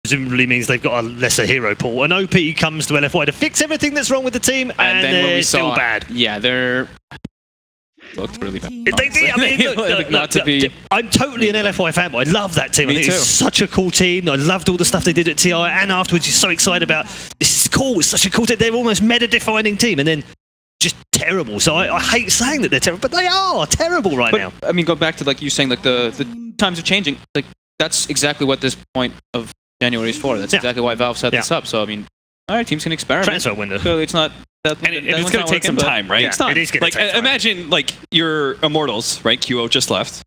presumably means they've got a lesser hero pool. And OP comes to LFY to fix everything that's wrong with the team, and then they're still bad. Yeah, they're... looked really bad. They did. I mean, look, I'm totally an LFY fanboy. I love that team. I think it's such a cool team. I loved all the stuff they did at TI, and afterwards you're so excited about, this is cool, it's such a cool team. They're almost meta-defining team, and then just terrible. So I hate saying that they're terrible, but they are terrible right now. I mean, go back to like you saying, like the times are changing. Like that's exactly what this point of January is for. That's exactly why Valve set this up. So I mean, all right, teams can experiment. Transfer window. Clearly, it's not. And it's going to take some time, right? Yeah, it is going to take time. Imagine like your Immortals, right? QO just left.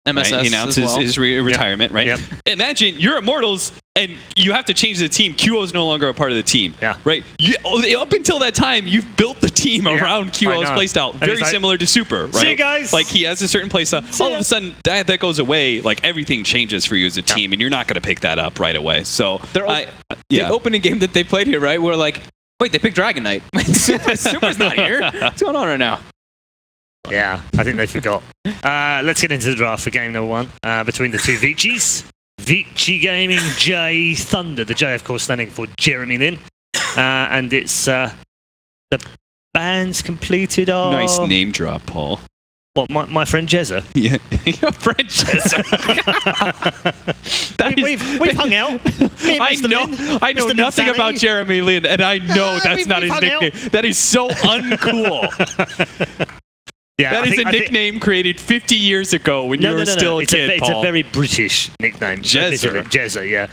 MSS right? He announced his retirement, right? Yep. Imagine you're Immortals and you have to change the team. QO is no longer a part of the team, right? Up until that time, you've built the team around QO's playstyle, very similar to Super, right? See you guys. Like he has a certain playstyle. All of a sudden, that goes away. Like everything changes for you as a team, and you're not going to pick that up right away. So the opening game that they played here, right? We're like, wait, they picked Dragon Knight. Super's not here. What's going on right now? Yeah, I think they forgot. Let's get into the draft for game number 1 between the two Vicis. Vici Gaming J.Thunder. The J, of course, standing for Jeremy Lin. And it's the bands completed are... Nice name drop, Paul. What, my friend Jezza? Yeah, your friend Jezza. We've hung out. I know nothing about Jeremy Lin, and I know that's not his nickname. That is so uncool. Yeah, that is a nickname created 50 years ago when you were still a kid, It's Paul. a very British nickname. Jezza, yeah.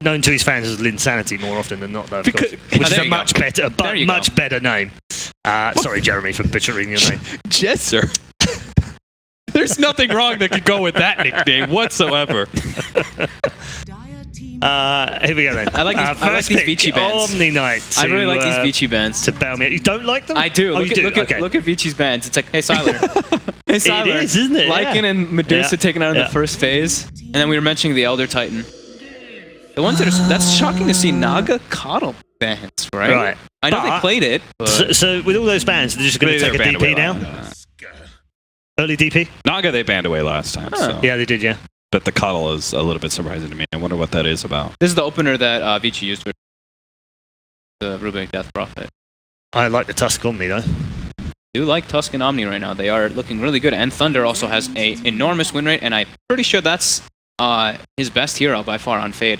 Known to his fans as Linsanity more often than not, though, of course. Which is a much better name. Sorry, Jeremy, for butchering your name. Jezzer. There's nothing wrong that could go with that nickname whatsoever. Here we go then. I like these Vici bands. Omni Knight. I really like these Vici bands. To bail me out. You don't like them? I do. Oh, Look at Vici's bands. It's like, hey, Siler. Hey, Siler. It is, isn't it? Lycan and Medusa taken out in the first phase. And then we were mentioning the Elder Titan. The ones that are... That's shocking to see Naga Coddle bands, right? Right. I know they played it, but... So with all those bands, they're just going to take a DP now? Early DP? Naga they banned away last time. So. Yeah, they did, yeah. But the Coddle is a little bit surprising to me. I wonder what that is about. This is the opener that Vici used with the Rubik Death Prophet. I like the Tusk Omni, though. I do like Tusk and Omni right now. They are looking really good. And Thunder also has an enormous win rate, and I'm pretty sure that's his best hero by far on Fade.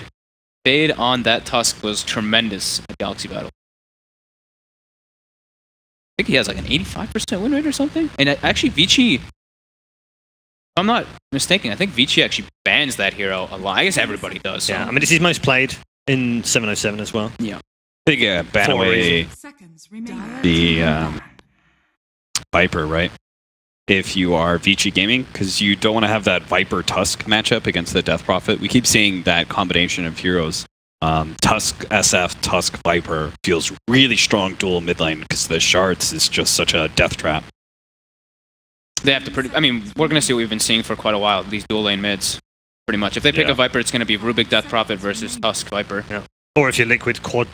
Fade on that Tusk was tremendous at Galaxy Battle. I think he has like an 85% win rate or something. And actually, Vici... If I'm not mistaken, I think Vici actually bans that hero a lot. I guess everybody does. So. Yeah, I mean, this is most played in 707 as well. Yeah. I think ban away the Viper, right? If you are Vici Gaming, because you don't want to have that Viper-Tusk matchup against the Death Prophet. We keep seeing that combination of heroes. Tusk, SF, Tusk, Viper feels really strong dual mid lane because the Shards is just such a death trap. They have to I mean, we're going to see what we've been seeing for quite a while, these dual lane mids, pretty much. If they pick a Viper, it's going to be Rubik Death Prophet versus Tusk Viper. Yeah. Or if you're Liquid, quad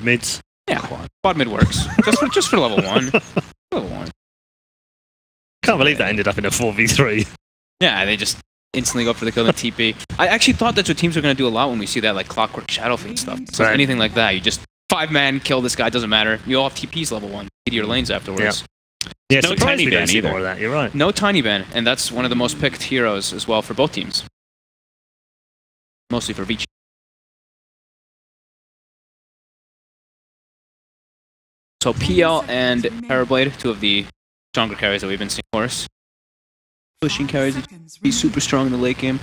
mids. Yeah, quad mid works. just for level 1. Level 1. Can't believe that ended up in a 4v3. Yeah, they just instantly go for the kill and TP. I actually thought that's what teams are going to do a lot when we see that like Clockwork Shadowfiend stuff. So anything like that, you just 5-man, kill this guy, doesn't matter. You all have TPs level 1. Get to your lanes afterwards. Yeah, no tiny ban either. More of that. You're right. No tiny ban, and that's one of the most picked heroes as well for both teams. Mostly for Vici. So PL and Parablade, two of the stronger carries that we've been seeing, of course. Pushing carries, be super strong in the late game.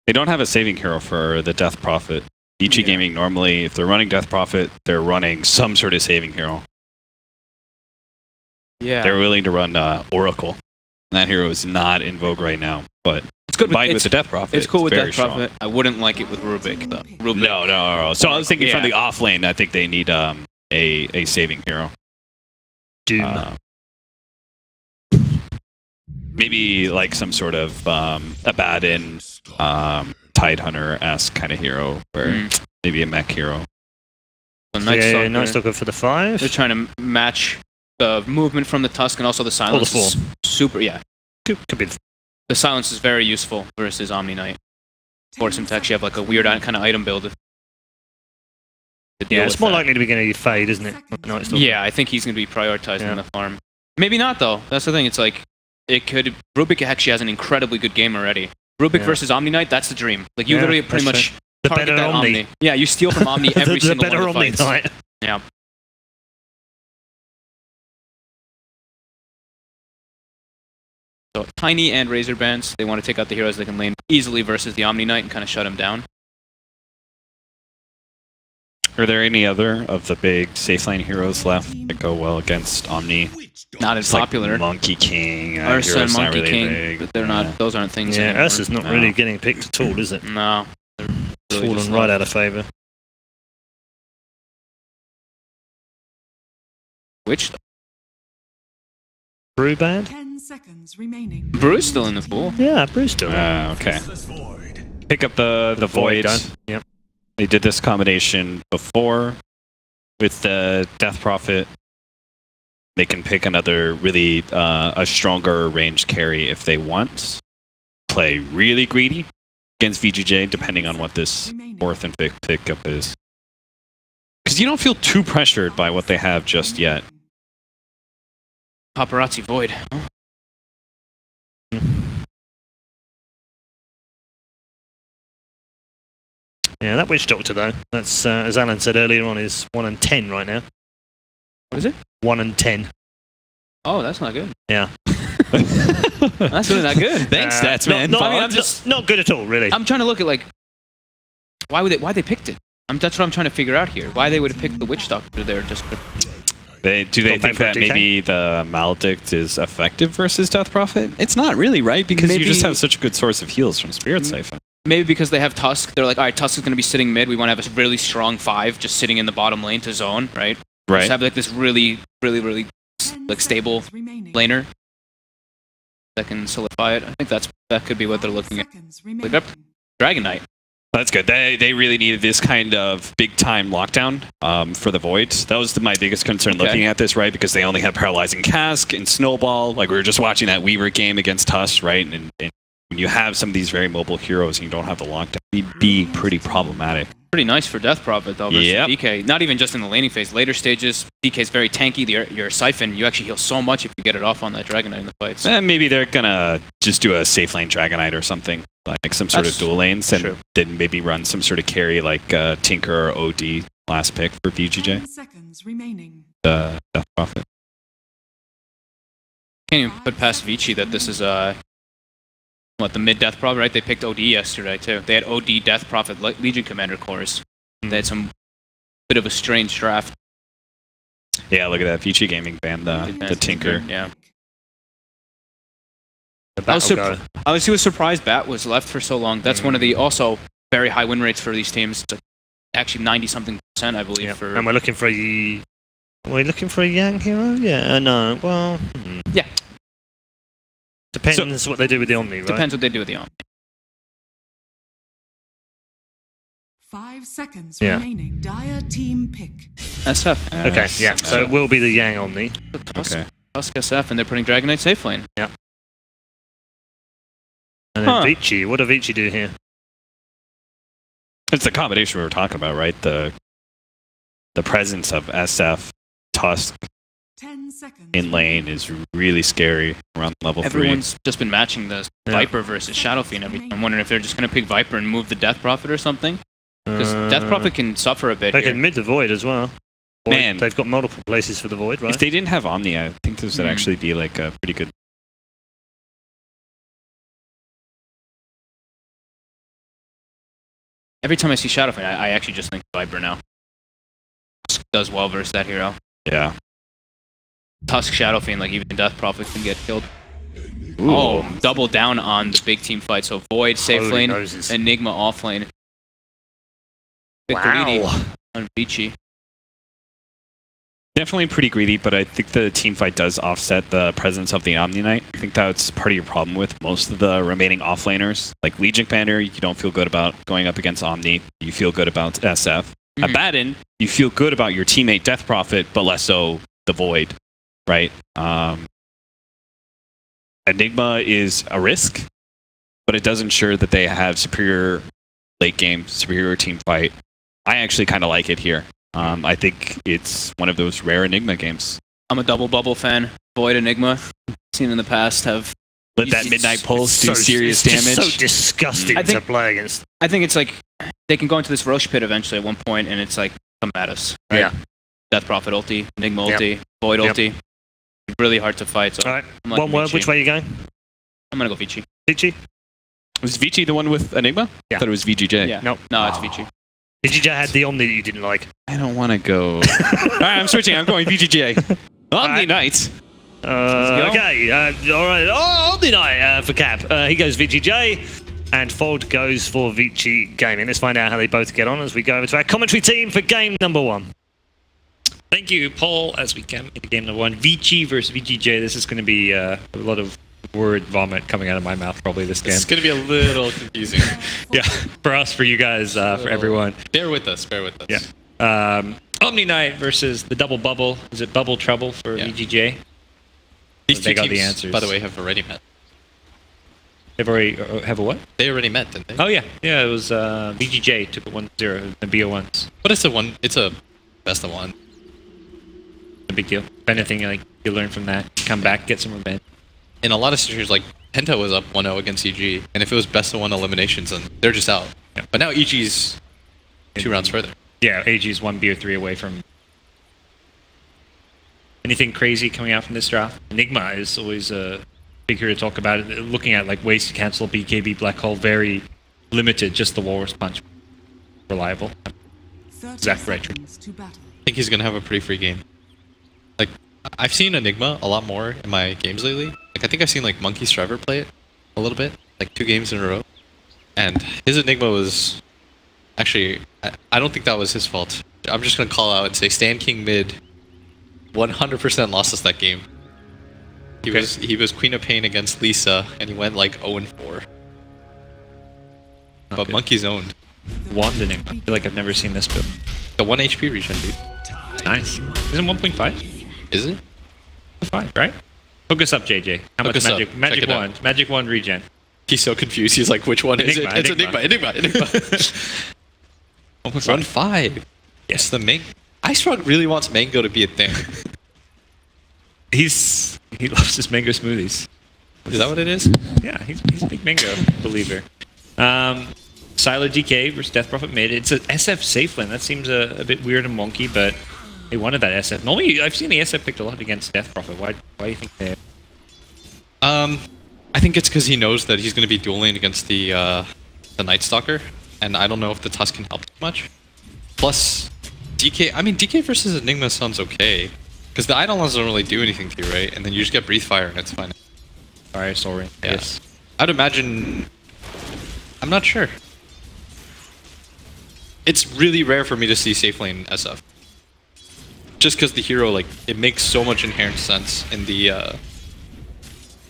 They don't have a saving hero for the Death Prophet. Vici Gaming normally, if they're running Death Prophet, they're running some sort of saving hero. Yeah. They're willing to run Oracle. That hero is not in vogue right now, but it's good with the Death Prophet. It's cool with Death Prophet. I wouldn't like it with Rubik, though. No. So I was thinking from the off lane, I think they need a saving hero. Doom. Maybe like some sort of Abaddon, Tidehunter-esque kind of hero, or maybe a mech hero. So Night Stalker for the 5. They're trying to match the movement from the Tusk and also the silence. Oh, the 4. Super, yeah. Could be. The silence is very useful versus Omni Knight. force him to actually have like a weird kind of item build. Yeah, it's more likely to be going to fade, isn't it? No, yeah, I think he's going to be prioritizing the farm. Maybe not, though. That's the thing. It's like, it could... Rubik actually has an incredibly good game already. Rubik versus Omni Knight, that's the dream. Like, you literally pretty much target that Omni. Yeah, you steal from Omni every single one of the fights. Knight. Yeah. So, Tiny and Razor Bands, they want to take out the heroes they can lane easily versus the Omni Knight and kind of shut him down. Are there any other of the big safe lane heroes left that go well against Omni? Not as popular. Like Monkey King, Ursa and Monkey really King, big. but they're not. Those aren't things. Yeah, anymore. Ursa's not really getting picked at all, is it? No, they're really fallen right out of favour. Which? Brew bad? 10 seconds remaining. Brew's still in the pool. Yeah, Brew's still. Okay. Pick up the Void. Yep. They did this combination before with the Death Prophet. They can pick another really a stronger range carry if they want. Play really greedy against VGJ, depending on what this fourth and fifth pickup is. Because you don't feel too pressured by what they have just yet. Paparazzi Void. Yeah, that Witch Doctor though, that's as Alan said earlier on, is 1 and 10 right now. What is it? 1 and 10. Oh, that's not good. Yeah. That's really not good. Thanks, stats man. Not good at all, really. I'm trying to look at like why they picked it. That's what I'm trying to figure out here. Why they would have picked the Witch Doctor there just for... Do they think that maybe the Maledict is effective versus Death Prophet? It's not really, right? Because you just have such a good source of heals from Spirit Siphon. Maybe because they have Tusk, they're like, all right, Tusk is going to be sitting mid. We want to have a really strong 5 just sitting in the bottom lane to zone, right? Right. Just have like this really like stable laner that can solidify it. I think that could be what they're looking at. Like, Dragon Knight. That's good. They really needed this kind of big-time lockdown for the Void. That was my biggest concern looking at this, right? Because they only had Paralyzing Cask and Snowball. Like, we were just watching that Weaver game against Tusk, right? And when you have some of these very mobile heroes and you don't have the lockdown, it'd be pretty problematic. Pretty nice for Death Prophet, though, versus DK. Not even just in the laning phase. Later stages, DK is very tanky. Your Siphon, you actually heal so much if you get it off on that Dragon Knight in the fights. Maybe they're going to just do a safe lane Dragon Knight or something. Like some sort of dual lanes, and then maybe run some sort of carry like Tinker or OD last pick for VGJ. 10 seconds remaining. Death Prophet. Can't even put past Vici that this is what, the mid Death Prophet, right? They picked OD yesterday too. They had OD Death Prophet Legion Commander cores. They had some bit of a strange draft. Yeah, look at that. Vici Gaming banned the Tinker. Yeah. I was surprised Bat was left for so long. That's one of the also very high win rates for these teams. It's actually 90-something%, I believe. For and we're looking for a Yang hero? Yeah, no. Well, yeah. Depends what they do with the Omni, right? Depends what they do with the Omni. 5 seconds remaining. Dire team pick. SF. Okay, yeah. So it will be the Yang Omni. Okay. Tusk SF, and they're putting Dragon Knight safe lane. Yeah. And then Vici. What do Vici do here? It's the combination we were talking about, right? The presence of SF, Tusk, 10 seconds in lane is really scary around level 3. Everyone's just been matching the Viper versus Shadow Fiend every time. I'm wondering if they're just going to pick Viper and move the Death Prophet or something. Because Death Prophet can suffer a bit. They can mid the Void as well. Man, they've got multiple places for the Void, right? If they didn't have Omni, I think this would actually be like a pretty good. Every time I see Shadow Fiend, I actually just think Viper now. Tusk does well versus that hero. Yeah. Tusk Shadow Fiend, like even Death Prophet can get killed. Ooh. Oh, double down on the big team fight. So Void, safe lane, Enigma off lane. Wow. On Vici. Definitely pretty greedy, but I think the team fight does offset the presence of the Omni Knight. I think that's part of your problem with most of the remaining offlaners. Like Legion Commander, you don't feel good about going up against Omni. You feel good about SF. At Baden, you feel good about your teammate Death Prophet, but less so the Void, right? Enigma is a risk, but it does ensure that they have superior late game superior team fight. I actually kind of like it here. I think it's one of those rare Enigma games. I'm a double bubble fan. Void Enigma, seen in the past, have let that midnight pulse do serious damage. So disgusting to play against. I think it's like they can go into this Roche pit eventually at one point, and it's like, come at us. Right? Yeah. Death Prophet ulti, Enigma ulti, Void ulti. Really hard to fight. So all right. like One word. Which way are you going? I'm gonna go Vici. Vici. Was Vici the one with Enigma? Yeah. I thought it was VGJ. Yeah. Nope. No, it's Vici. VGJ had the Omni that you didn't like. I don't want to go. All right, I'm switching. I'm going VGJ. Omni Knight. Okay, all right. Oh, Omni Knight for Cap. He goes VGJ, and Fold goes for Vici Gaming. Let's find out how they both get on as we go over to our commentary team for game number 1. Thank you, Paul. As we come into game number 1, Vici versus VGJ. This is going to be a lot of word vomit coming out of my mouth probably this game. It's going to be a little confusing. Yeah, for us, for you guys, for everyone. Bear with us, bear with us. Yeah. Omni Knight versus the Double Bubble. Is it Bubble Trouble for VGJ? These they two got teams, the answers. by the way, have already met. They've already have a what? They already met, didn't they? Oh yeah, yeah. It was VGJ took a 1-0 the BO1s. But it's a best of one. A big deal. If anything, like you learn from that, come back, get some revenge. In a lot of situations, like Penta was up 1-0 against EG, and if it was best of 1 eliminations, then they're just out. Yeah. But now EG's 2 rounds further. Yeah, AG's 1 BO3 away from. Anything crazy coming out from this draft? Enigma is always a big hero to talk about. Looking at like ways to cancel BKB Black Hole, very limited. Just the Walrus Punch, reliable. Exactly right. I think he's gonna have a pretty free game. Like I've seen Enigma a lot more in my games lately. Like I think I've seen like Monkey Striver play it a little bit, like 2 games in a row, and his Enigma was actually I don't think that was his fault. I'm just gonna call out and say Stan King mid 100% lost us that game. He was Queen of Pain against Lisa, and he went like 0-4. But Monkey's owned. Wand Enigma. I feel like I've never seen this build. The 1 HP regen, dude. Nice. Isn't 1.5? Is it? 5, right? Hook us up, JJ. How much magic? Magic wand. Magic wand regen. He's so confused. He's like, which one is it? It's Enigma. 1.5. Yes, the Mango. Ice Frog really wants Mango to be a thing. He loves his mango smoothies. Is that what it is? Yeah, he's a big mango believer. Sylar DK versus Death Prophet mid. It's a SF safe lane. That seems a bit weird and wonky, but they wanted that SF. Normally, I've seen the SF picked a lot against Death Prophet. Why do you think they? I think it's because he knows that he's going to be dueling against the Night Stalker, and I don't know if the Tusk can help too much. Plus, DK. I mean, DK versus Enigma sounds okay, because the Eidolons don't really do anything to you, right? And then you just get Breathe Fire, and it's fine. Alright, sorry. Yeah. Yes. I'd imagine. I'm not sure. It's really rare for me to see safe lane SF. Just because the hero, like, it makes so much inherent sense in the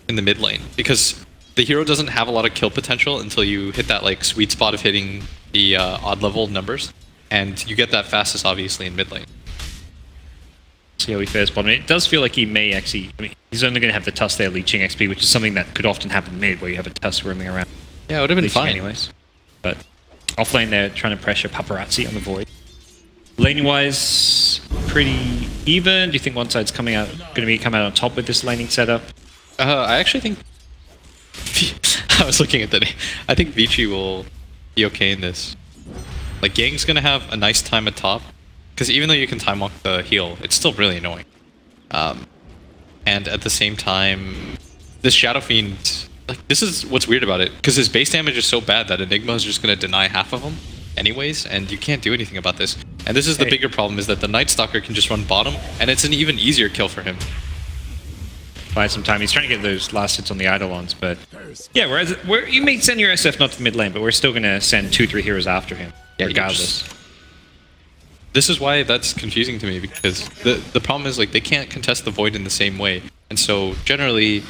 mid lane. Because the hero doesn't have a lot of kill potential until you hit that, like, sweet spot of hitting the odd level numbers. And you get that fastest, obviously, in mid lane. See how he fares bottom. It does feel like he may actually... I mean, he's only going to have the Tusk there leeching XP, which is something that could often happen mid, where you have a Tusk roaming around. Yeah, it would have been fine. Anyways. But offlane, they're trying to pressure Paparazzi on the Void. Laning-wise, pretty even. Do you think one side's coming out on top with this laning setup? I actually think... I was looking at that. I think Vici will be okay in this. Like, Gang's gonna have a nice time at top, because even though you can time walk the heal, it's still really annoying. And at the same time, this Shadow Fiend, like, this is what's weird about it, because his base damage is so bad that Enigma is just gonna deny half of them anyways, and you can't do anything about this. And this is the bigger problem, is that the Night Stalker can just run bottom, and it's an even easier kill for him. Buy some time. He's trying to get those last hits on the Eidolons, but yeah, whereas you may send your SF not to mid lane, but we're still gonna send 2-3 heroes after him, regardless. This is why that's confusing to me, because the problem is, like, they can't contest the Void in the same way, and so generally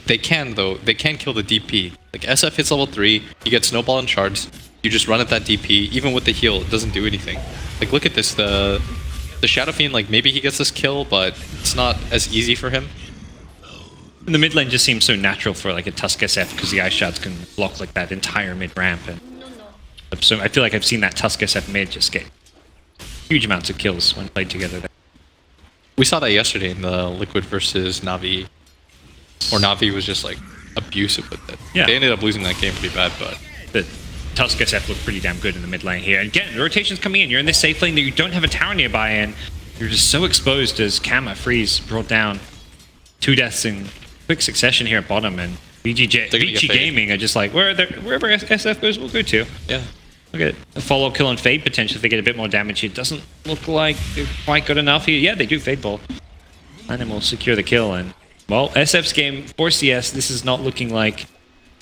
they can kill the DP. Like, SF hits level 3, you get Snowball and Shards, you just run at that DP, even with the heal, it doesn't do anything. Like, look at this, the Shadow Fiend, like, maybe he gets this kill, but it's not as easy for him. And the mid lane just seems so natural for like a Tusk SF, because the Ice Shards can block like that entire mid ramp, and So I feel like I've seen that Tusk SF mid just get huge amounts of kills when played together there. We saw that yesterday in the Liquid versus Na'Vi. Or Na'Vi was just like abusive with it. Yeah. They ended up losing that game pretty bad, but The Tusk SF looked pretty damn good in the mid lane here. And again, the rotation's coming in. You're in this safe lane that you don't have a tower nearby, and you're just so exposed as Kama Freeze brought down 2 deaths in quick succession here at bottom, and Vici Gaming are just like, wherever SF goes, we'll go to. yeah. Look at a follow-up kill on Fade potential if they get a bit more damage here. It doesn't look like they're quite good enough here. Yeah, they do Fade Ball. And then we'll secure the kill. And, well, SF's game for CS, this is not looking like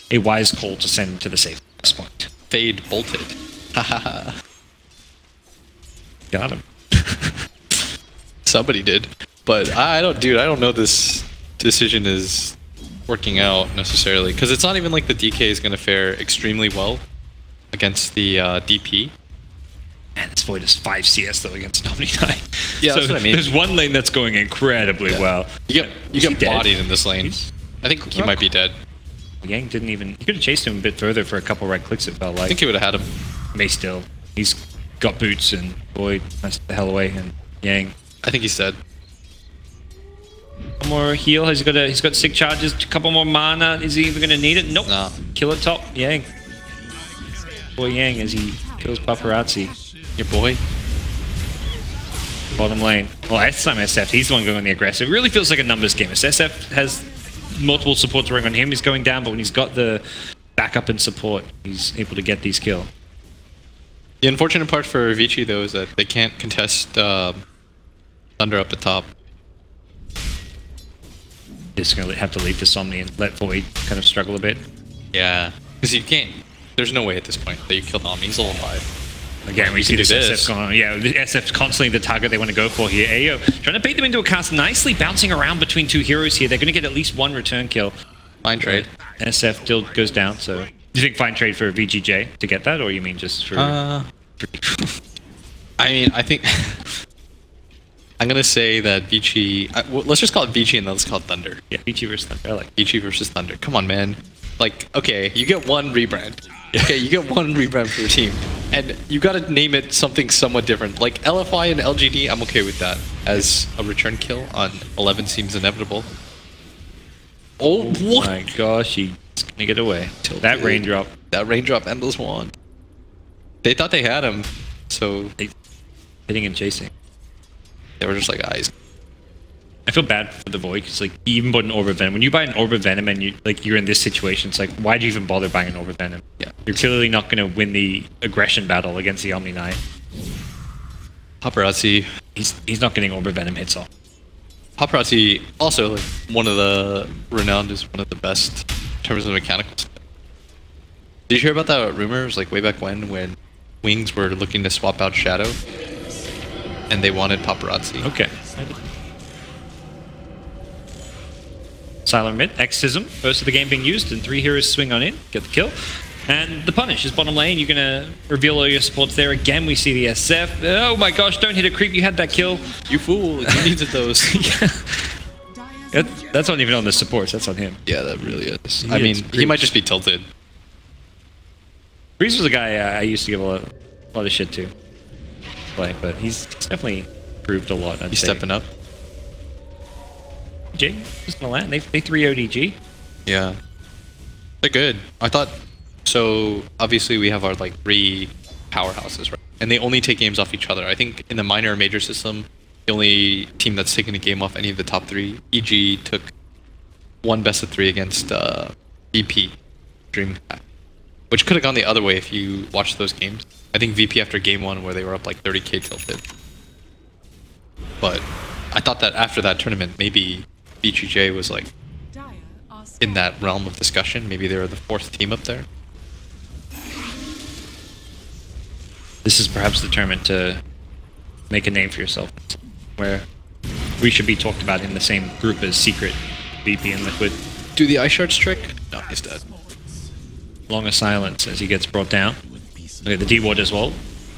a wise call to send to the safe spot. Fade bolted. Haha. Got him. Somebody did. But I don't know this decision is working out necessarily. Because it's not even like the DK is going to fare extremely well against the DP. Man, this Void is 5 CS though against Omni9. Yeah, so that's what I mean. There's one lane that's going incredibly well. You get dead? bodied in this lane. I think he might be dead. Yang didn't even... He could have chased him a bit further for a couple right clicks, it felt like. I think he would have had him. May still. He's got boots and Void that's the hell away, and Yang. I think he's dead. One more heal. He's got sick charges, a couple more mana. Is he even going to need it? Nope. Nah. Kill it top. Yang. Boy Yang as he kills Paparazzi. Your boy. Bottom lane. Well, this time SF, he's the one going on the aggressive. It really feels like a numbers game. SF has multiple supports running on him. He's going down, but when he's got the backup and support, he's able to get these kills. The unfortunate part for Vici, though, is that they can't contest Thunder up the top. Just going to have to leave this Omni and let Void kind of struggle a bit. Yeah. Because you can't. There's no way at this point that you kill Omni. He's level 5. Again, we see this SF going on. Yeah, the SF's constantly the target they want to go for here. Ayo trying to bait them into a cast, nicely bouncing around between 2 heroes here. They're going to get at least 1 return kill. Fine trade. SF still goes down, so... Do you think fine trade for VGJ to get that, or you mean just for... I mean, I think... I'm going to say that Vici... well, let's just call it Vici and then let's call it Thunder. Yeah, Vici versus Thunder. I like Vici versus Thunder. Come on, man. Like, okay, you get 1 rebrand. Okay, you get 1 rebrand for your team. And you gotta name it something somewhat different. Like LFI and LGD, I'm okay with that. As a return kill on 11 seems inevitable. Oh, what? my gosh, he's gonna get away. That raindrop. That raindrop endless wand. They thought they had him, so... Hitting and chasing. They were just like, eyes. I feel bad for the Void, because like, he even bought an Orb of Venom. When you buy an Orb of Venom and you're in this situation, it's like, why do you even bother buying an Orb of Venom? Yeah. You're clearly not going to win the aggression battle against the Omni9. Paparazzi. He's not getting Orb of Venom hits off. Paparazzi, also, like, one of the... Renowned is one of the best in terms of mechanicals. Did you hear about that rumor? It was like way back when Wings were looking to swap out Shadow, and they wanted Paparazzi. Okay. Silent mid, Exism, first of the game being used, and 3 heroes swing on in, get the kill. And the punish is bottom lane. You're going to reveal all your supports there. Again, we see the SF. Oh my gosh, don't hit a creep. You had that kill. You fool. You needed those. That's not even on the supports. That's on him. Yeah, that really is. I mean, he might just be tilted. Breeze was a guy I used to give a lot of shit to play, but he's definitely improved a lot. He's stepping up. Jay, just gonna land. They 3 ODG. Yeah. They're good. I thought... So, obviously we have our, like, 3 powerhouses, right? And they only take games off each other. I think in the minor or major system, the only team that's taken a game off any of the top 3, EG took 1 best of 3 against VP, DreamHack. Which could have gone the other way if you watched those games. I think VP after game 1 where they were up like 30k tilted. But I thought that after that tournament, maybe VGJ was like in that realm of discussion. Maybe they were the 4th team up there. This is perhaps the tournament to make a name for yourself, where we should be talked about in the same group as Secret, VP, and Liquid. Do the ice shards trick? No, he's dead. Longer silence as he gets brought down. Look at the D-Ward as well.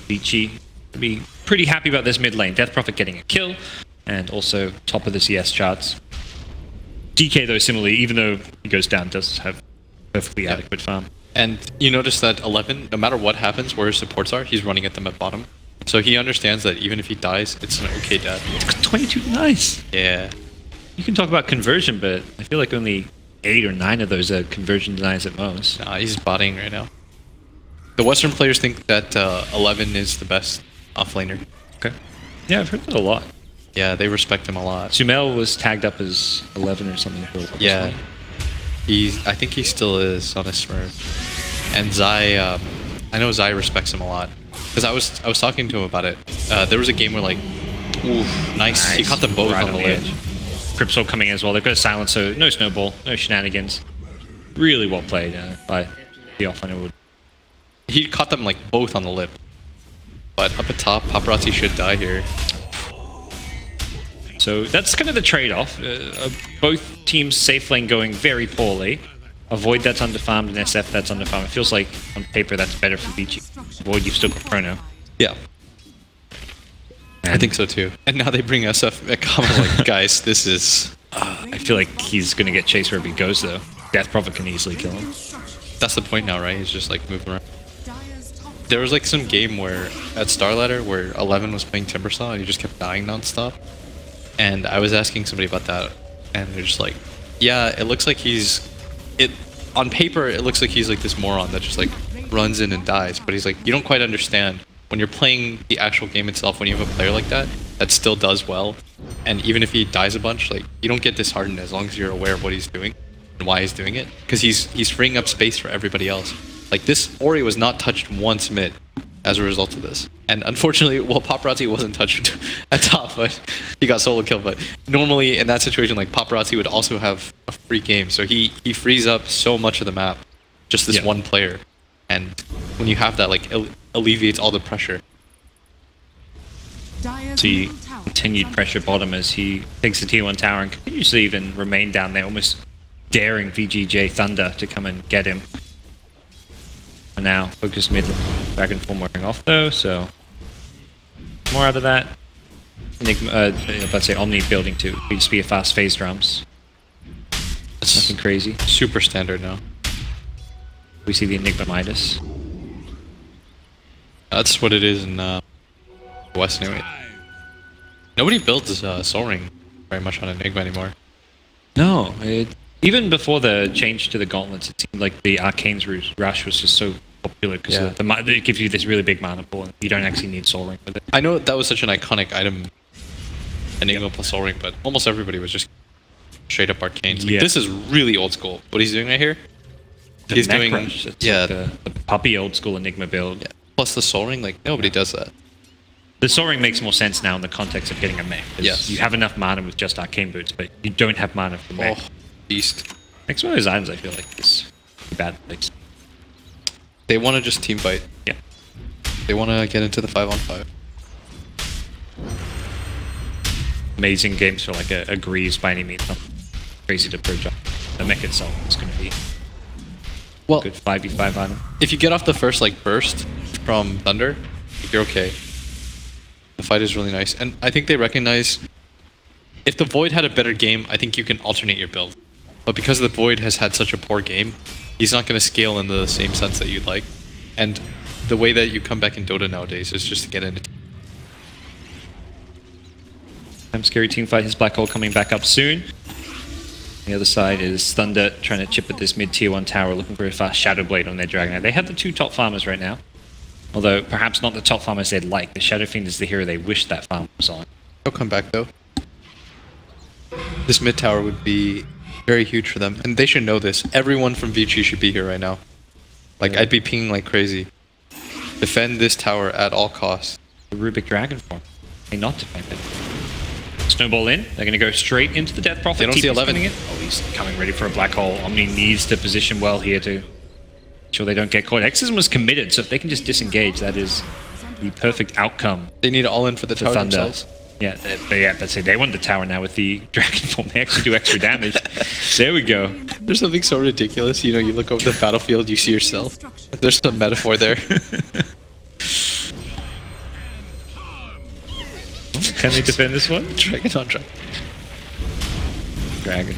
Vici will be pretty happy about this mid lane. Death Prophet getting a kill, and also top of the CS charts. DK, though, similarly, even though he goes down, does have perfectly adequate farm. And you notice that 11, no matter what happens where his supports are, he's running at them at bottom. So he understands that even if he dies, it's an okay death. 22, nice. Yeah. You can talk about conversion, but I feel like only 8 or 9 of those are conversion denies at most. Nah, he's botting right now. The Western players think that 11 is the best offlaner. Okay. Yeah, I've heard that a lot. Yeah, they respect him a lot. Sumel was tagged up as 11 or something for a while. Yeah. I think he still is on his Smurf. And Zai, I know Zai respects him a lot. Because I was talking to him about it. There was a game where like, ooh, nice. He caught them both right on the edge. Crypto coming in as well. They've got a silence, so no snowball, no shenanigans. Really well played by the offlaner wood. He caught them like both on the lip. But up at top, Paparazzi should die here. So that's kind of the trade-off. Both teams safe lane going very poorly. Avoid that's underfarmed and SF that's underfarmed. It feels like on paper that's better for Vici. Avoid, you've still got Chrono. Yeah. I think so too. And now they bring SF at comment like, guys, this is... I feel like he's going to get chased wherever he goes though. Death Prophet can easily kill him. That's the point now, right? He's just like moving around. There was like some game where at Starladder where 11 was playing Timbersaw and he just kept dying nonstop. And I was asking somebody about that, and they're just like, yeah, it looks like on paper, it looks like he's like this moron that just like runs in and dies. But he's like, you don't quite understand when you're playing the actual game itself, when you have a player like that, that still does well. And even if he dies a bunch, like, you don't get disheartened as long as you're aware of what he's doing and why he's doing it. Because he's freeing up space for everybody else. Like, this Ori was not touched once mid as a result of this. And unfortunately, well, Paparazzi wasn't touched at top, but he got solo killed. But normally in that situation, like, Paparazzi would also have a free game. So he frees up so much of the map, just this one player. And when you have that, like, alleviates all the pressure. See continued pressure bottom as he takes the tier 1 tower and continues to even remain down there, almost daring VGJ.Thunder to come and get him. And now focus mid, Dragon Form wearing off though, so more out of that. Enigma, let's say Omni building to be a fast phase drums. That's nothing crazy. Super standard now. We see the Enigma Midas. That's what it is in West anyway. Nobody builds Soul Ring very much on Enigma anymore. No, even before the change to the gauntlets, it seemed like the Arcane's Rush was just so popular because it gives you this really big mana pool and you don't actually need Soul Ring with it. I know that was such an iconic item, Enigma plus Soul Ring, but almost everybody was just straight up Arcanes. Like, this is really old school. What he's doing right here? He's doing Rush. It's like the puppy old school Enigma build. Yeah. Plus the Soul Ring, like, nobody does that. The Soul Ring makes more sense now in the context of getting a mech. Yes. You have enough mana with just Arcane Boots, but you don't have mana for mech. Oh, beast. Next one of those items I feel like is a bad place. They want to just team fight. Yeah. They want to get into the 5-on-5. Amazing games for like a Greaves by any means. Not crazy to approach up. The mech itself is going to be a good 5v5 item. If you get off the first like burst from Thunder, you're okay. The fight is really nice. And I think they recognize if the Void had a better game, I think you can alternate your build. But because the Void has had such a poor game, he's not going to scale in the same sense that you'd like. And the way that you come back in Dota nowadays is just to get into... Scary team fight, his Black Hole coming back up soon. The other side is Thunder trying to chip at this mid tier 1 tower, looking for a fast Shadow Blade on their Dragon. They have the 2 top farmers right now. Although perhaps not the top farmers they'd like. The Shadow Fiend is the hero they wish that farm was on. They'll come back though. This mid tower would be very huge for them. And they should know this. Everyone from Vici should be here right now. Like, I'd be pinging like crazy. Defend this tower at all costs. The Rubik Dragon form. May not defend it. Snowball in. They're going to go straight into the Death Prophet. They don't see 11. Oh, he's coming ready for a Black Hole. Omni needs to position well here to ensure they don't get caught. Exorcism was committed, so if they can just disengage, that is the perfect outcome. They need all in for the tower themselves. Yeah, that's it. They want the tower now with the Dragon Form. They actually do extra damage. There we go. There's something so ridiculous. You know, you look over the battlefield, you see yourself. There's some metaphor there. Can they defend this one? Dragon on dragon. Dragon.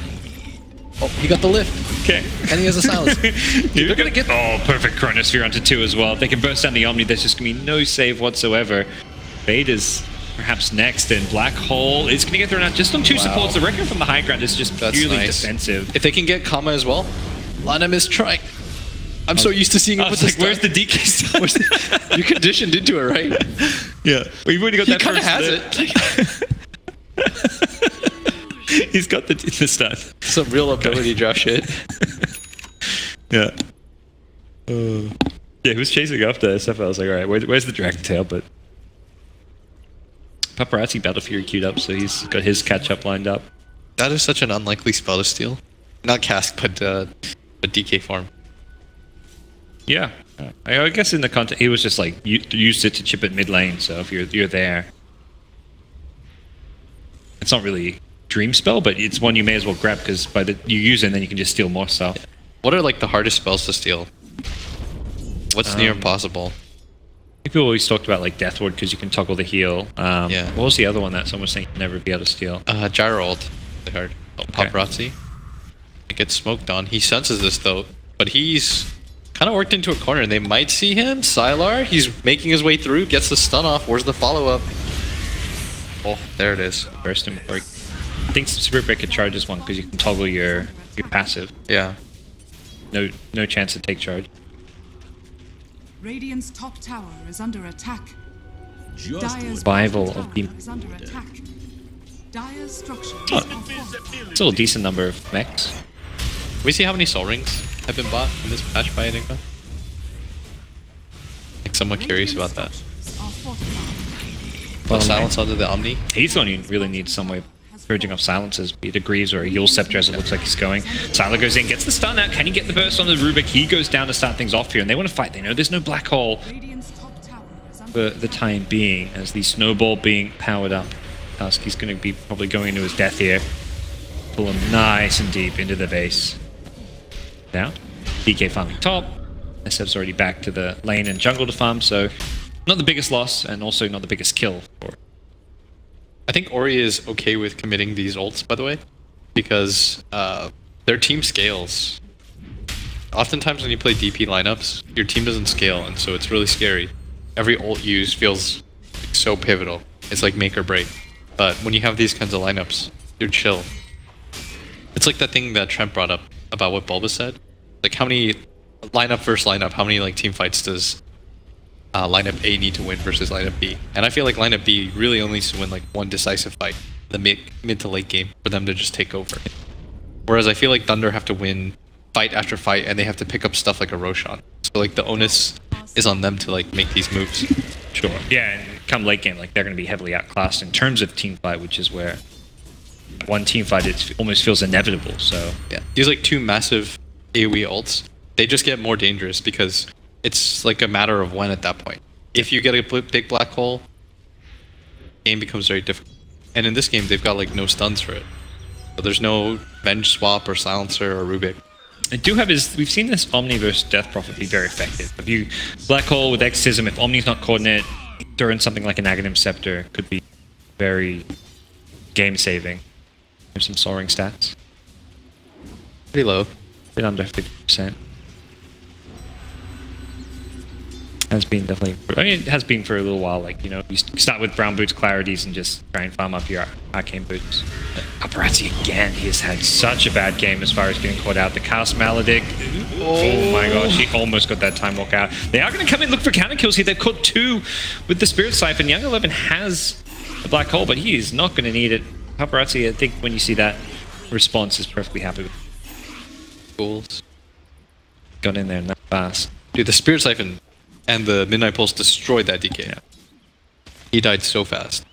Oh, he got the lift. Okay. And he has a silence. They're going to get... Oh, perfect Chronosphere onto 2 as well. If they can burst down the Omni, there's just going to be no save whatsoever. Fade is perhaps next, and Black Hole is going to get thrown out just on 2 supports. The record from the high ground is just purely defensive. If they can get Kama as well, Lana is trying. I'm so used to seeing him with like, where's the DK stuff? You're conditioned into it, right? Yeah. We've already got that first. He kind of has it. He's got the stat. Some real ability draft shit. Yeah. Yeah, who's chasing after SF? I was like, alright, where's the Dragon Tail? But Paparazzi Battle Fury queued up, so he's got his catch-up lined up. That is such an unlikely spell to steal. Not cast, but DK farm. Yeah. I guess in the context, he was just like, used it to chip at mid lane, so if you're there. It's not really Dream Spell, but it's one you may as well grab, because you use it and then you can just steal more stuff. Yeah. What are like the hardest spells to steal? What's near impossible? People always talked about like Death Ward because you can toggle the heal. Yeah. What was the other one that someone was saying you'd never be able to steal? Gyro ult. Really hard. Paparazzi. It gets smoked on. He senses this though, but he's kind of worked into a corner and they might see him. Sylar, he's making his way through, gets the stun off. Where's the follow-up? Oh, there it is. Burst him. I think Spirit Breaker charges one because you can toggle your passive. Yeah. No chance to take charge. Radiant's top tower is under attack. Dire's survival of the is under attack. Dire's structure still a decent number of mechs. We see how many soul rings have been bought in this patch by Enigma. I'm somewhat curious about that. Well, silence onto the Omni. He's only really needs some way of purging off silences, be it a Greaves or a Yule Scepter as it looks like he's going. Sylar goes in, gets the stun out. Can he get the burst on the Rubik? He goes down to start things off here, and they want to fight. They know there's no Black Hole for the time being, as the Snowball being powered up. He's going to be probably going into his death here. Pull him nice and deep into the base. Down. DK farming top. SF's already back to the lane and jungle to farm, so not the biggest loss, and also not the biggest kill for I think Ori is okay with committing these ults, by the way, because their team scales. Oftentimes when you play DP lineups, your team doesn't scale, and so it's really scary. Every ult used feels so pivotal. It's like make or break. But when you have these kinds of lineups, you're chill. It's like that thing that Trent brought up about what Bulba said. Like how many lineup versus lineup, how many like team fights does lineup A need to win versus lineup B? And I feel like lineup B really only needs to win like one decisive fight, the mid to late game, for them to just take over. Whereas I feel like Thunder have to win fight after fight, and they have to pick up stuff like a Roshan. So like the onus is on them to like make these moves. Sure. Yeah, and come late game, like they're going to be heavily outclassed in terms of team fight, which is where one team fight it almost feels inevitable. So yeah, these like two massive AoE ults, they just get more dangerous because it's like a matter of when at that point. If you get a big black hole, game becomes very difficult. And in this game, they've got like no stuns for it. So there's no Venge swap or Silencer or Rubik. I do have we've seen this Omni versus Death Prophet be very effective. If you Black Hole with Exorcism, if Omni's not coordinate, during something like an Aghanim Scepter could be very game saving. There's some soaring stats. Pretty low. Bit under 50%. Has been definitely, I mean, it has been for a little while. Like, you know, you start with Brown Boots Clarities and just try and farm up your Arcane Boots. Paparazzi again, he has had such a bad game as far as getting caught out. The Cast Maledict, oh my gosh, he almost got that Time Walk out. They are going to come in and look for counter kills here. They've caught 2 with the Spirit Siphon. Young 11 has the Black Hole, but he is not going to need it. Paparazzi, I think when you see that response, is perfectly happy with it. Goals. Got in there and that fast. Dude, the Spirit Siphon and the Midnight Pulse destroyed that DK. Yeah. He died so fast.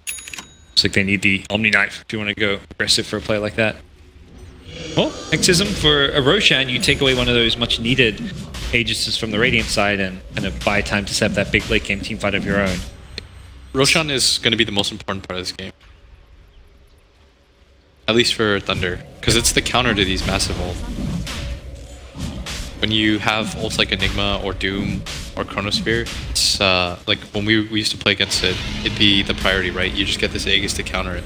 Looks like they need the Omni Knife if you want to go aggressive for a play like that. Well, Exorcism for a Roshan, you take away one of those much needed Aegises from the Radiant side and kind of buy time to set up that big late game team fight of your own. Roshan is going to be the most important part of this game. At least for Thunder, because it's the counter to these massive ults. When you have ults like Enigma or Doom or Chronosphere, it's like when we used to play against it, it'd be the priority, right? You just get this Aegis to counter it.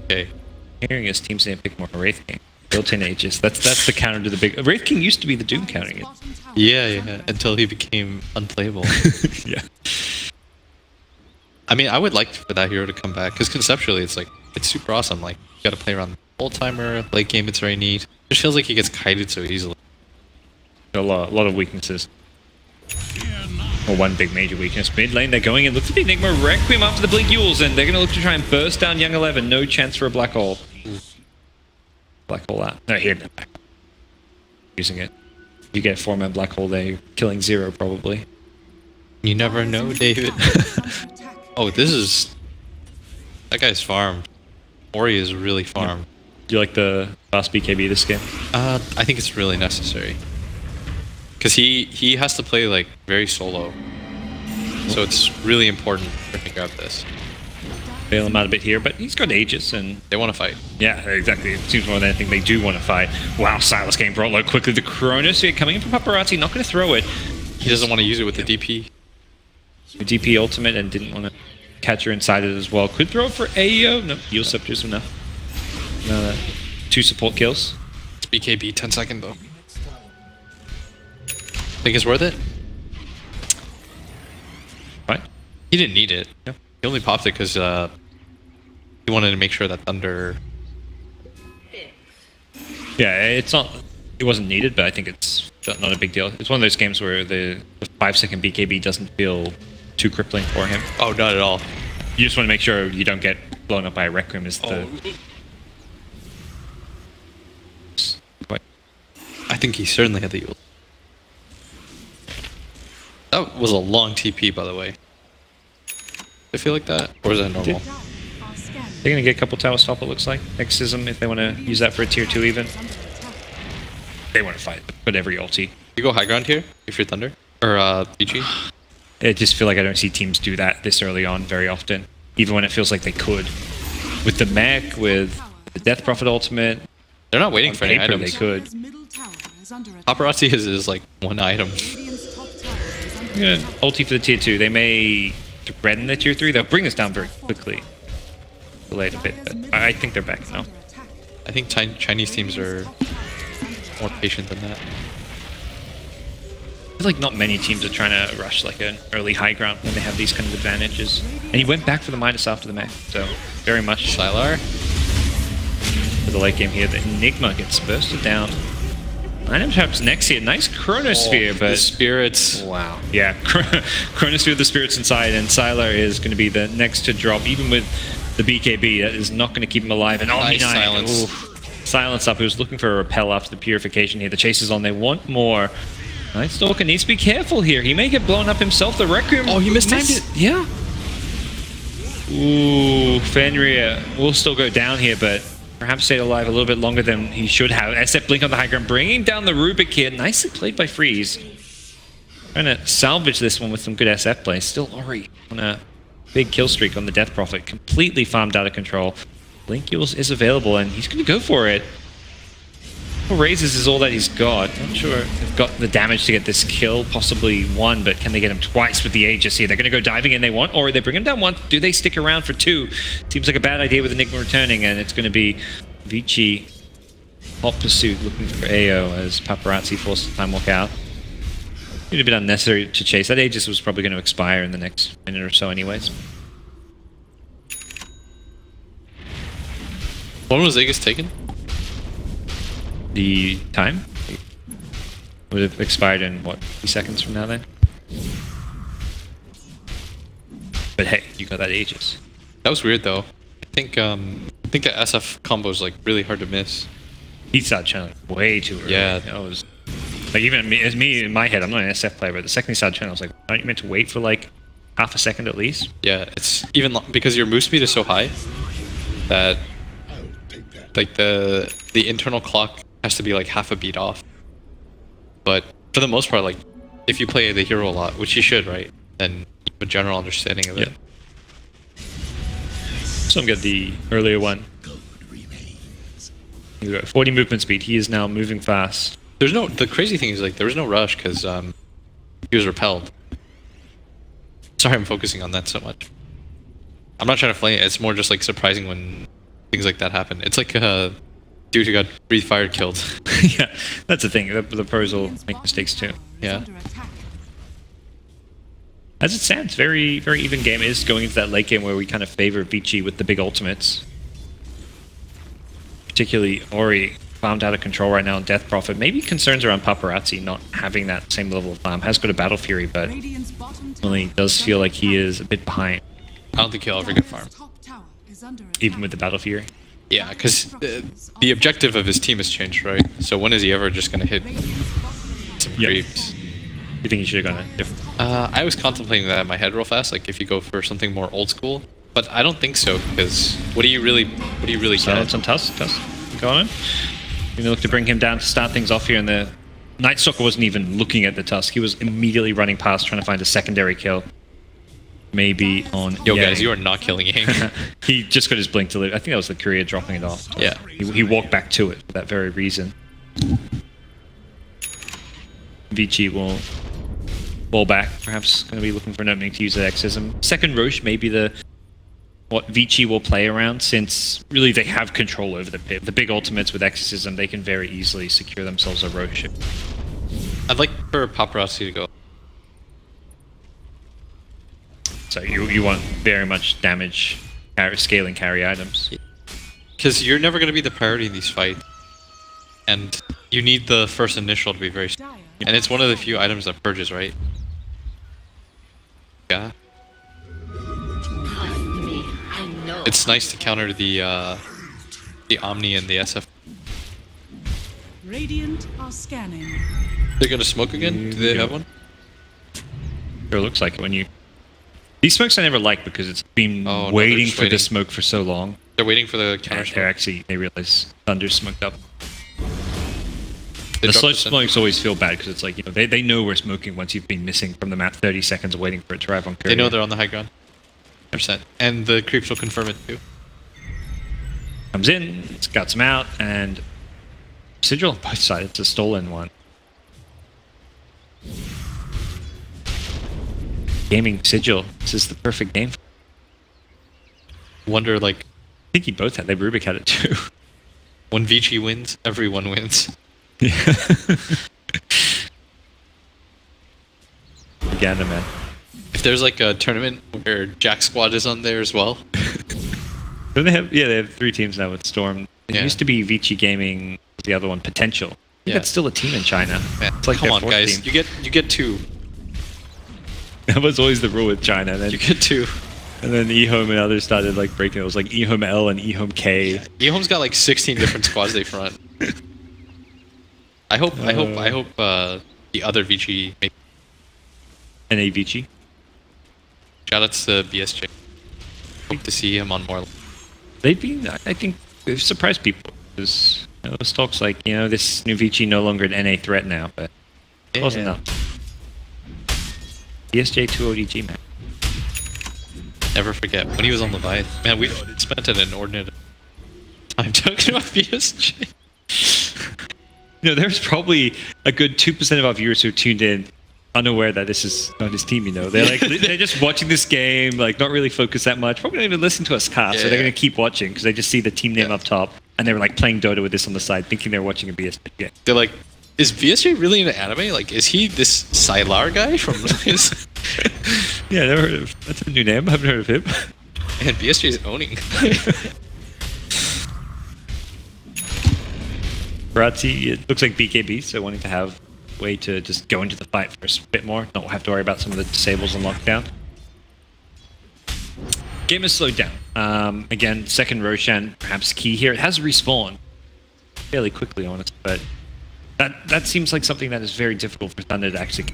Okay. Hearing his team saying pick more Wraith King. Built-in Aegis. That's the counter to the big... Wraith King used to be the Doom counter. Yeah, until he became unplayable. Yeah. I mean, I would like for that hero to come back, because conceptually it's like, it's super awesome. Like, you gotta play around the old-timer, late game it's very neat. It just feels like he gets kited so easily. A lot of weaknesses. Or one big major weakness. Mid lane, they're going in. Look for the Enigma Requiem after the Blink Yules, and they're going to look to try and burst down Young 11. No chance for a Black Hole. Black Hole out. No, here. Using it. You get a 4-man Black Hole there, you're killing 0 probably. You never know, David. Oh, this is... That guy's farmed. Ori is really farmed. Do you like the fast BKB this game? I think it's really necessary. Because he has to play like very solo. So it's really important for him to grab this. Bail him out a bit here, but he's got Aegis and... They want to fight. Yeah, exactly. It seems more than anything they do want to fight. Wow, Silas getting brought low quickly. The Chronosphere coming in from Paparazzi, not going to throw it. He doesn't want to use it with the DP. The DP ultimate and didn't want to catch her inside it as well. Could throw it for AO. No, Heal Scepter's enough. 2 support kills. It's BKB 10 second though. Think it's worth it? Right. He didn't need it. Yeah. He only popped it because he wanted to make sure that Thunder... Yeah, it's not... It wasn't needed, but I think it's not a big deal. It's one of those games where the 5-second BKB doesn't feel too crippling for him. Oh, not at all. You just want to make sure you don't get blown up by a Requiem is the... I think he certainly had the ult. That was a long TP, by the way. I feel like that, or is that normal? They're gonna get a couple towers top, it looks like. Exism, if they want to use that for a tier 2 even. They want to fight, but every ulti. You go high ground here, if you're Thunder? Or VG? I just feel like I don't see teams do that this early on very often. Even when it feels like they could. With the mech, with the Death Prophet ultimate. They're not waiting for any items. They could. Paparazzi is like one item. I'm gonna ulti for the tier 2. They may threaten the tier 3. They'll bring us down very quickly. Delayed a bit, but I think they're back now. I think Chinese teams are more patient than that. I feel like not many teams are trying to rush like an early high ground when they have these kind of advantages. And he went back for the Midas after the mech, so very much. Sylar. For the late game here, the Enigma gets bursted down. Item traps next here. Nice Chronosphere, but... The spirits. Wow. Yeah, Chronosphere with the spirits inside, and Sylar is going to be the next to drop, even with the BKB. That is not going to keep him alive. And nice silence. Silence up. He was looking for a repel after the purification here. The chase is on. They want more. Night Stalker needs to be careful here. He may get blown up himself. The Requiem... Oh, he mistimed it. Yeah. Ooh, Fenrir will still go down here, but... Perhaps stayed alive a little bit longer than he should have. SF Blink on the high ground, bringing down the Rubik here. Nicely played by Freeze. Trying to salvage this one with some good SF play. Still Ori on a big kill streak on the Death Prophet. Completely farmed out of control. Blink Yules is available, and he's going to go for it. Raises is all that he's got. Not sure they've got the damage to get this kill. Possibly one, but can they get him twice with the Aegis here? They're going to go diving in they want, or they bring him down once. Do they stick around for 2? Seems like a bad idea with Enigma returning, and it's going to be Vici hot pursuit looking for AO as Paparazzi forces time walk out. It's a bit unnecessary to chase. That Aegis was probably going to expire in the next minute or so anyways. When was Aegis taken? The time would have expired in what, 3 seconds from now then? But hey, you got that Aegis. That was weird though. I think the SF combo is like really hard to miss. He started channeling way too early. Yeah, that was like even me in my head. I'm not an SF player, but the second he started channeling, I was like, aren't you meant to wait for like half a second at least? Yeah, it's even because your move speed is so high that like the internal clock has to be like half a beat off. But for the most part, like if you play the hero a lot, which you should, right? Then you have a general understanding of it. So I'm get the earlier one. You got 40 movement speed. He is now moving fast. There's no. The crazy thing is like there was no rush because he was repelled. Sorry, I'm focusing on that so much. I'm not trying to flame it. It's more just like surprising when things like that happen. It's like dude who got breathe fire killed. Yeah, that's the thing. The pros will make mistakes too. Yeah. As it stands, very even game. It is going into that late game where we kind of favor Vici with the big ultimates. Particularly Ori farmed out of control right now on Death Prophet. Maybe concerns around Paparazzi not having that same level of farm. Has got a Battle Fury, but only does feel like he is a bit behind. I don't think he'll ever get farm. Even with the Battle Fury. Yeah, because the objective of his team has changed, right? So when is he ever just going to hit some creeps? You think he should have gone a different? I was contemplating that in my head real fast, like if you go for something more old school, but I don't think so, because what do you really Silence on Tusk. Go on. You look to bring him down to start things off here, and the Night Stalker wasn't even looking at the Tusk. He was immediately running past, trying to find a secondary kill. Maybe on Yo Yang. guys, you are not killing Yang. He just got his blink to live. I think that was the courier dropping it off. Yeah. He walked back to it for that very reason. Vici will fall back, perhaps going to be looking for an opening to use that Exism. Second Roche may be what Vici will play around, since really they have control over the pit. The big ultimates with Exorcism, they can very easily secure themselves a Roche. I'd like for Paparazzi to go. So you want very much damage, scaling carry items. Because you're never going to be the priority in these fights. And you need the first initial to be very strong. And it's one of the few items that purges, right? Yeah. It's nice to counter the Omni and the SF. Radiant are scanning. They're gonna smoke again? Do they have one? Sure looks like it when you... These smokes I never like because it's been waiting for the smoke for so long. They're waiting for the counter smoke. They realize Thunder's smoked up. The slow smokes always feel bad because it's like, you know, they know we're smoking once you've been missing from the map 30 seconds waiting for it to arrive on courier. They know they're on the high ground. 100%. And the creeps will confirm it too. Comes in, scouts him out, and Sigil on both sides. It's a stolen one. Gaming Sigil. This is the perfect game. Wonder, like... I think he both had. They Rubik had it too. When Vici wins, everyone wins. Yeah. Uganda, man. If there's like a tournament where Jack Squad is on there as well. Don't they have? Yeah, they have 3 teams now with Storm. It used to be Vici Gaming, the other one, Potential. I think that's still a team in China. Yeah. It's like come on, guys. Team. You get 2. That was always the rule with China. Then you get 2. And then eHome and others started like breaking. It was like eHome L and eHome K. Yeah. eHome's got like 16 different squads they front. I hope the other Vici. NA Vici. Shout out to BSJ. Hope to see him on more. They've been, I think, they've surprised people. Because those talks like, you know, this new Vici no longer an NA threat now, but it wasn't enough. BSJ.T, man. Never forget when he was on Leviathan. Man, we spent an inordinate time talking about BSJ. You know, there's probably a good 2% of our viewers who tuned in unaware that this is not his team, you know. They're like, they're just watching this game, like not really focused that much. Probably don't even listen to us cast, so they're going to keep watching because they just see the team name up top and they were like playing Dota with this on the side, thinking they're watching a BSJ game. They're like, is BSJ really into anime? Like, is he this Sylar guy from his... Yeah, never heard of... That's a new name. I haven't heard of him. And BSJ's owning. Barazzi, it looks like BKB, so wanting to have a way to just go into the fight for a bit more, not have to worry about some of the disables and lockdown. Game has slowed down. Again, second Roshan, perhaps key here. It has respawned fairly quickly, honestly, but that seems like something that is very difficult for Thunder to actually...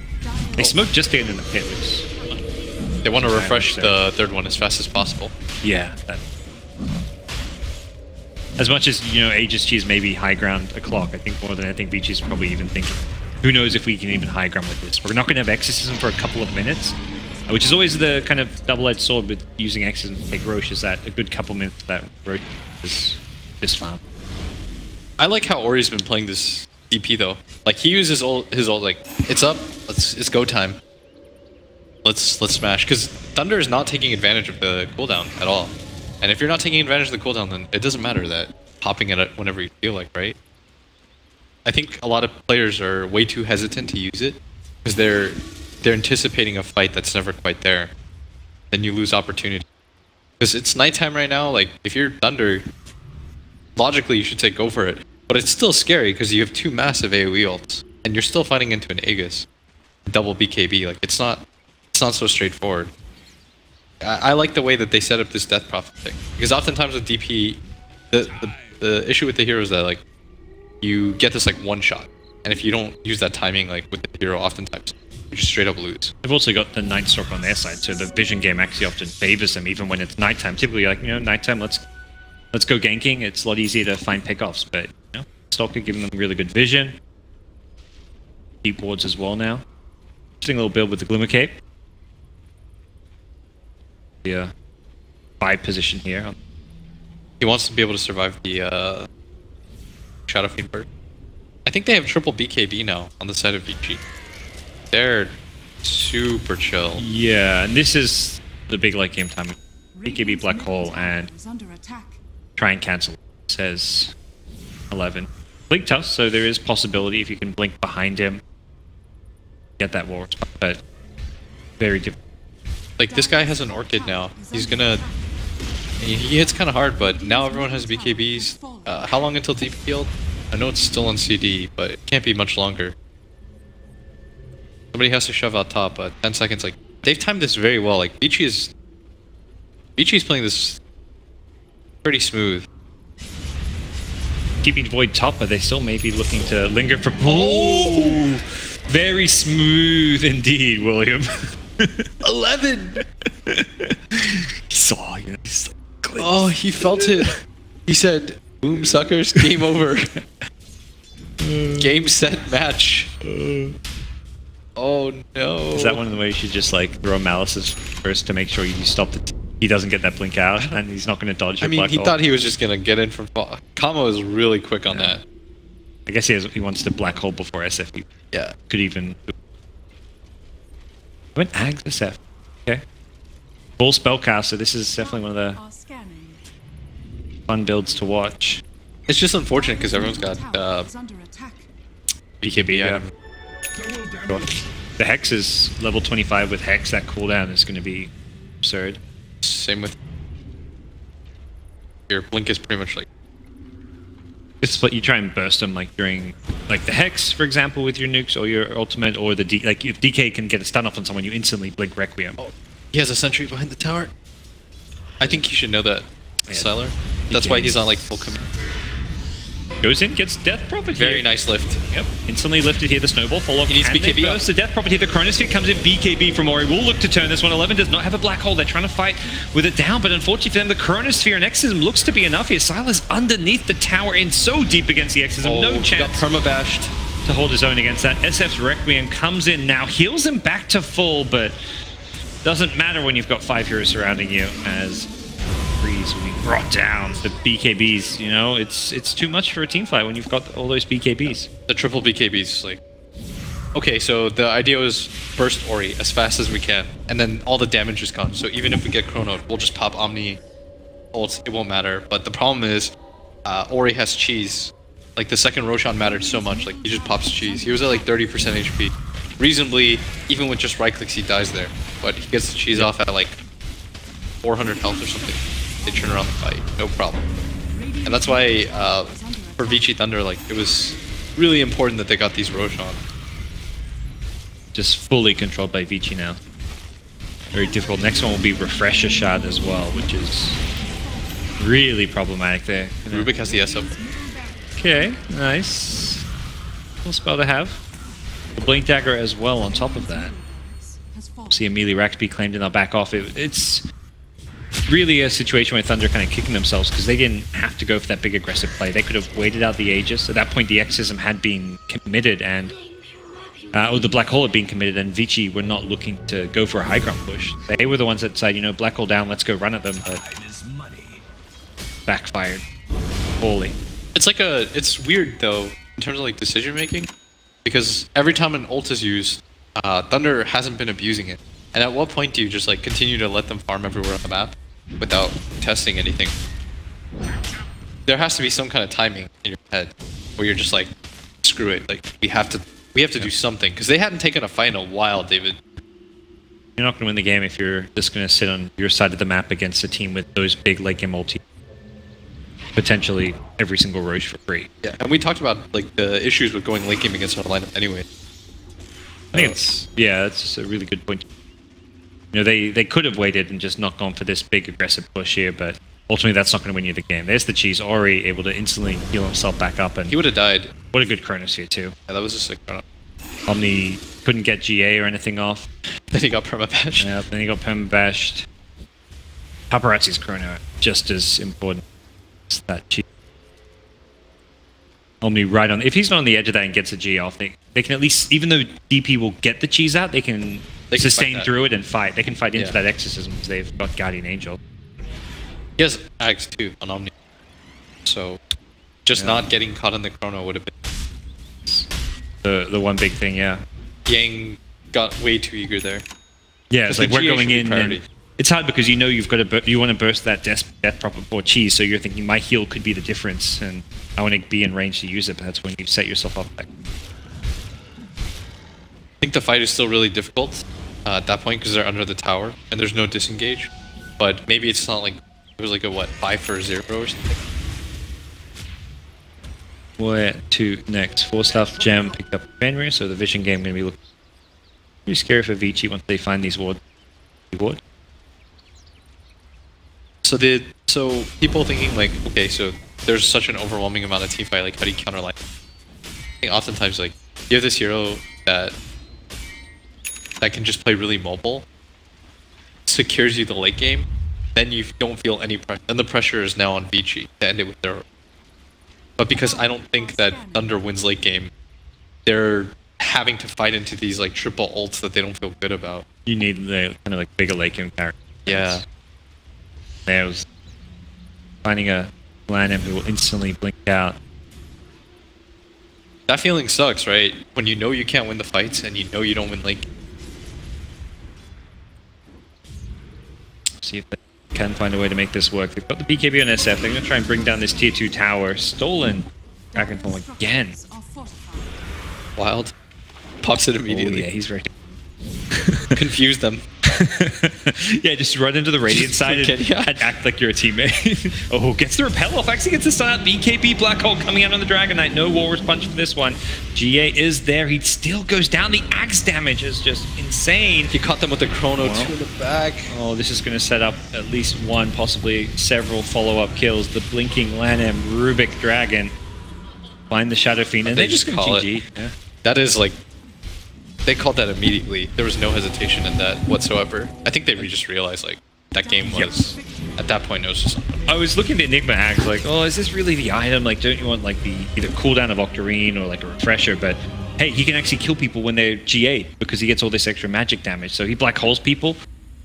They smoked just to get in the pit, which... They want to refresh the third one as fast as possible. Yeah. As much as, you know, Aegis Cheese may be high ground a clock, I think more than anything, Vici is probably even thinking, who knows if we can even high ground with this. We're not going to have Exorcism for a couple of minutes, which is always the kind of double-edged sword with using Exorcism to take Roche, is that a good couple minutes that Roche is this farm. I like how Ori's been playing this DP though. Like he uses his ult like, it's up, it's go time. Let's smash, because Thunder is not taking advantage of the cooldown at all. And if you're not taking advantage of the cooldown, then it doesn't matter that popping it whenever you feel like, right? I think a lot of players are way too hesitant to use it because they're anticipating a fight that's never quite there. Then you lose opportunity. Because it's nighttime right now, like if you're Thunder, logically you should say go for it. But it's still scary because you have 2 massive AoE ults and you're still fighting into an Aegis. Double BKB, like it's not so straightforward. I like the way that they set up this Death Prophet thing. Because oftentimes with DP, the issue with the hero is that like you get this like one shot. And if you don't use that timing like with the hero, oftentimes you just straight up lose. They've also got the Night Stalker on their side, so the vision game actually often favors them even when it's nighttime. Typically like, you know, nighttime, let's go ganking. It's a lot easier to find pickoffs, but you know, Stalker giving them really good vision. Deep wards as well now. Interesting little build with the Glimmer Cape. The 5 position here. He wants to be able to survive the Shadow Fiend bird. I think they have triple BKB now on the side of VG. They're super chill. Yeah, and this is the big late game time. BKB Black Hole and try and cancel. Says 11. Blink tough, so there is possibility if you can blink behind him. Get that wall, but very difficult. Like this guy has an Orchid now. He's gonna. He hits kind of hard, but now everyone has BKBs. How long until deep field? I know it's still on CD, but it can't be much longer. Somebody has to shove out top, but 10 seconds. Like they've timed this very well. Like Vici's playing this pretty smooth. Keeping Void top, but they still may be looking to linger for. Oh, very smooth indeed, William. 11. He saw, you know. Oh, he felt it. He said, "Boom, suckers, game over." Game, set, match. Oh no. Is that one of the ways you just like throw Malice's first to make sure you stop he doesn't get that blink out and he's not going to dodge your black hole? Thought he was just going to get in from... Kamo is really quick on that. I guess he wants to black hole before SF. Yeah. Could even... Went Ags SF. Okay. Full spellcaster. This is definitely one of the fun builds to watch. It's just unfortunate because everyone's got BKB. Yeah. The Hex is level 25 with Hex. That cooldown is going to be absurd. Same with your blink is pretty much like it's what you try and burst them like during like the Hex, for example, with your nukes or your ultimate, or the like if DK can get a stun off on someone, you instantly blink Requiem. Oh, he has a sentry behind the tower. I think you should know that, Sylar. That's why he's on like full command. Goes in, gets Death Prophet here. Very nice lift. Yep. Instantly lifted here, the snowball. Follow up. He needs BKB burst. The Death Prophet here, the Chronosphere comes in. BKB from Ori will look to turn this one. 11 does not have a black hole. They're trying to fight with it down, but unfortunately for them, the Chronosphere and Exorcism looks to be enough here. Sylar's underneath the tower in so deep against the Exorcism. No chance. Got perma-bashed to hold his own against that. SF's Requiem comes in now, heals him back to full, but doesn't matter when you've got 5 heroes surrounding you as Freeze being brought down. The BKBs, you know, it's too much for a team fight when you've got all those BKBs. The triple BKBs, like... Okay, so the idea was burst Ori as fast as we can, and then all the damage is gone. So even if we get chronoed, we'll just pop Omni ults, it won't matter. But the problem is, Ori has cheese. Like, the second Roshan mattered so much, like, he just pops cheese. He was at like 30% HP. Reasonably, even with just right clicks, he dies there. But he gets the cheese off at like 400 health or something. They turn around the fight, no problem. And that's why, for Vici.Thunder, like, it was really important that they got these Roshan. Just fully controlled by Vici now. Very difficult. Next one will be Refresher Shard as well, which is really problematic there. Rubik has the SF. Okay, nice. Cool spell to have. The Blink Dagger as well on top of that. See Amelie Rax be claimed and they'll back off. It's really a situation where Thunder kind of kicking themselves because they didn't have to go for that big aggressive play. They could have waited out the Aegis. At that point, the Exorcism had been committed and or the Black Hole had been committed, and Vici were not looking to go for a high ground push. They were the ones that said, you know, Black Hole down, let's go run at them, but backfired poorly. It's like it's weird though in terms of like decision making, because every time an ult is used, Thunder hasn't been abusing it. And at what point do you just like continue to let them farm everywhere on the map? without testing anything. There has to be some kind of timing in your head where you're just like, screw it, like we have to do something, because they hadn't taken a fight in a while, David. You're not going to win the game if you're just going to sit on your side of the map against a team with those big late game ulti. Potentially every single Roche for free. Yeah, and we talked about like the issues with going late game against our lineup anyway. I think that's a really good point. You know, they could have waited and just not gone for this big aggressive push here, but ultimately that's not going to win you the game. There's the cheese, Ori able to instantly heal himself back up, and he would have died. What a good Cronus here too. Yeah, that was a sick run. Omni couldn't get GA or anything off. Then he got permabashed. Yeah, then he got permabashed. Paparazzi's chrono just as important as that cheese. Omni right on. If he's not on the edge of that and gets a G off, they can at least, even though DP will get the cheese out, they can sustain through it and fight. They can fight into that exorcism because they've got Guardian Angel. He has Ags too on Omni. So just not getting caught in the chrono would have been the one big thing, yeah. Yang got way too eager there. Yeah, it's like we're going in and it's hard because you know you've got to you want to burst that death prop for cheese, so you're thinking my heal could be the difference and I want to be in range to use it, but that's when you set yourself up back. I think the fight is still really difficult at that point because they're under the tower and there's no disengage. But maybe it's not like it was like a what 5-0 or something. Where to next? 4-star gem picked up Fenrir, so the vision game going to be looking pretty scary for Vici once they find these wards. So people thinking like, okay, so there's such an overwhelming amount of team fight, like how do you counter line? I think oftentimes like you have this hero that can just play really mobile, secures you the late game, then you don't feel any pressure. And the pressure is now on Vici to end it with their. But because I don't think that Thunder wins late game, they're having to fight into these like triple ults that they don't feel good about. You need the kind of like bigger late game character. Yeah. There's finding a Lanham who will instantly blink out. That feeling sucks, right? When you know you can't win the fights and you know you don't win late game. See if they can find a way to make this work. They've got the BKB on SF. They're going to try and bring down this tier 2 tower. Stolen Dragonfall again. Wild. Pops it immediately. Oh, yeah, he's ready. Confuse them. Yeah, just run into the Radiant side and act like you're a teammate. Oh, gets the repel off. Actually gets the stun out. BKB Black Hole coming out on the Dragon Knight. No Walrus Punch for this one. GA is there. He still goes down. The axe damage is just insane. He caught them with the chrono 2 in the back. Oh, this is going to set up at least one, possibly several follow-up kills. The Blinking Lanham Rubik Dragon. Find the Shadow Fiend. And they just call it. Yeah. That is like... They called that immediately. There was no hesitation in that whatsoever. I think they just realized like that game was at that point it was just. I was looking at Enigma Axe like, oh, is this really the item? Like, don't you want like the either cooldown of Octarine or like a refresher? But hey, he can actually kill people when they're GA because he gets all this extra magic damage. So he black holes people.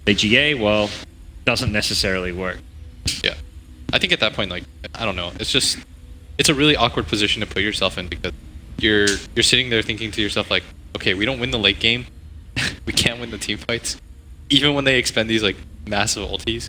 They GA, well, doesn't necessarily work. Yeah, I think at that point, like, I don't know. It's just it's a really awkward position to put yourself in because you're sitting there thinking to yourself like, okay, we don't win the late game. We can't win the team fights. Even when they expend these like massive ultis.